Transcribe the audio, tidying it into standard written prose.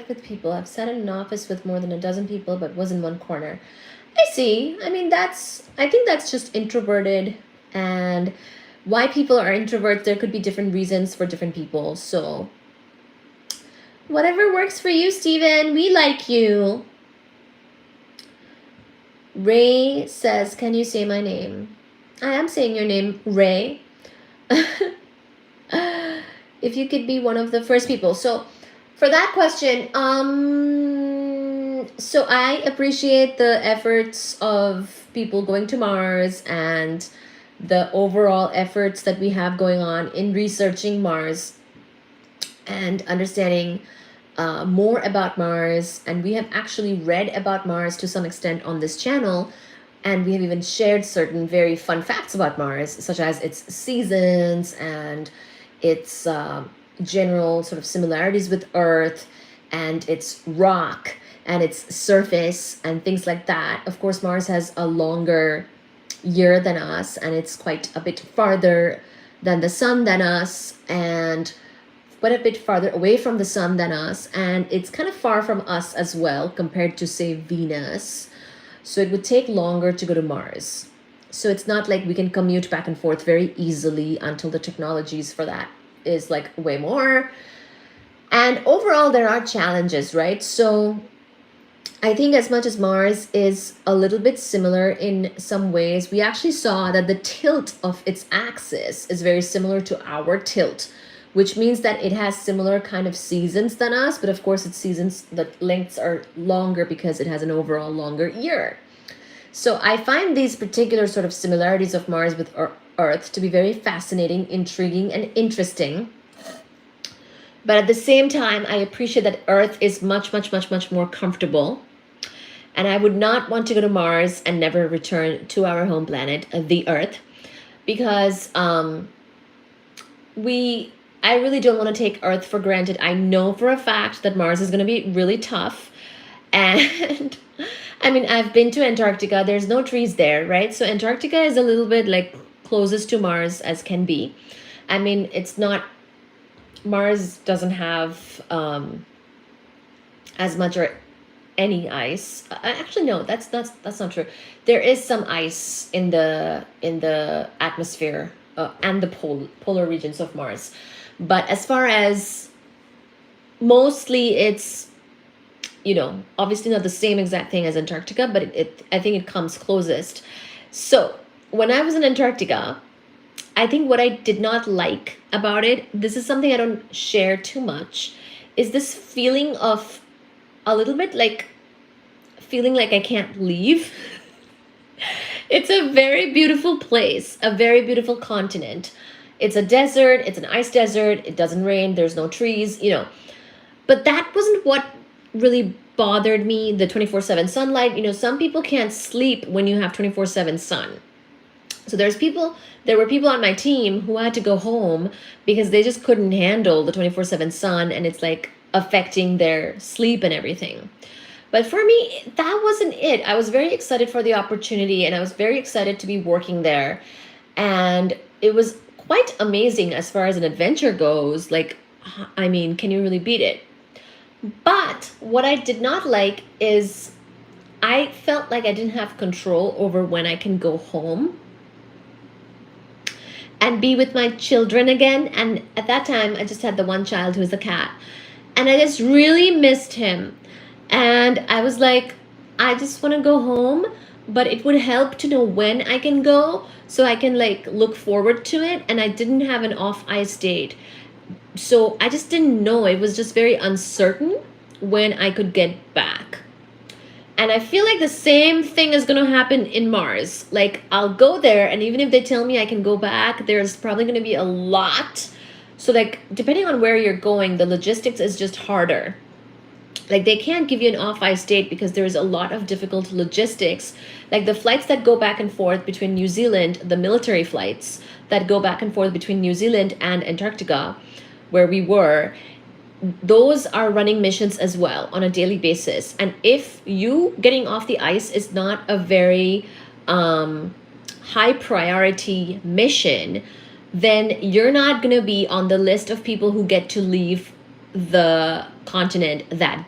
with people. I've sat in an office with more than a dozen people, but was in one corner. I see. I mean, I think that's just introverted, and why people are introverts, there could be different reasons for different people. So, whatever works for you, Steven. We like you. Ray says, can you say my name? I am saying your name, Ray. If you could be one of the first people. So, for that question, so I appreciate the efforts of people going to Mars and the overall efforts that we have going on in researching Mars and understanding more about Mars. And we have actually read about Mars to some extent on this channel. And we have even shared certain very fun facts about Mars, such as its seasons and its general sort of similarities with Earth and its rock and its surface and things like that. Of course, Mars has a longer year than us, and it's quite a bit farther than the sun than us, and quite a bit farther away from the sun than us, and it's kind of far from us as well compared to, say, Venus. So it would take longer to go to Mars. So it's not like we can commute back and forth very easily until the technologies for that is like way more. And overall, there are challenges, right? So I think as much as Mars is a little bit similar in some ways, we actually saw that the tilt of its axis is very similar to our tilt, which means that it has similar kind of seasons than us, but of course its seasons, the lengths are longer because it has an overall longer year. So I find these particular sort of similarities of Mars with Earth to be very fascinating, intriguing, and interesting. But at the same time, I appreciate that Earth is much, much, much, much more comfortable. And I would not want to go to Mars and never return to our home planet, the Earth, because I really don't want to take Earth for granted. I know for a fact that Mars is going to be really tough. And I mean, I've been to Antarctica. There's no trees there, right? So Antarctica is a little bit like closest to Mars as can be. I mean, it's not, Mars doesn't have as much or any ice. Actually, no, that's not true. There is some ice in the atmosphere and the polar regions of Mars. But as far as mostly it's, you know, obviously not the same exact thing as Antarctica, but I think it comes closest. So when I was in Antarctica, I think what I did not like about it, this is something I don't share too much, is this feeling of a little bit like feeling like I can't leave. It's a very beautiful place, a very beautiful continent. It's a desert, it's an ice desert, it doesn't rain, there's no trees, you know. But that wasn't what really bothered me, the 24/7 sunlight. You know, some people can't sleep when you have 24/7 sun. So there were people on my team who had to go home because they just couldn't handle the 24/7 sun, and it's like affecting their sleep and everything. But for me, that wasn't it. I was very excited for the opportunity, and I was very excited to be working there. And it was quite amazing as far as an adventure goes. Like, I mean, can you really beat it? But what I did not like is I felt like I didn't have control over when I can go home and be with my children again. And at that time, I just had the one child who was a cat. And I just really missed him. And I was like, I just want to go home, but it would help to know when I can go so I can like look forward to it. And I didn't have an off ice date. So I just didn't know. It was just very uncertain when I could get back. And I feel like the same thing is going to happen in Mars. Like, I'll go there, and even if they tell me I can go back, there's probably going to be a lot. So like, depending on where you're going, the logistics is just harder. Like, they can't give you an off-ice date because there's a lot of difficult logistics. Like the flights that go back and forth between New Zealand, the military flights that go back and forth between New Zealand and Antarctica, where we were, those are running missions as well on a daily basis. And if you getting off the ice is not a very high priority mission, then you're not going to be on the list of people who get to leave the continent that day.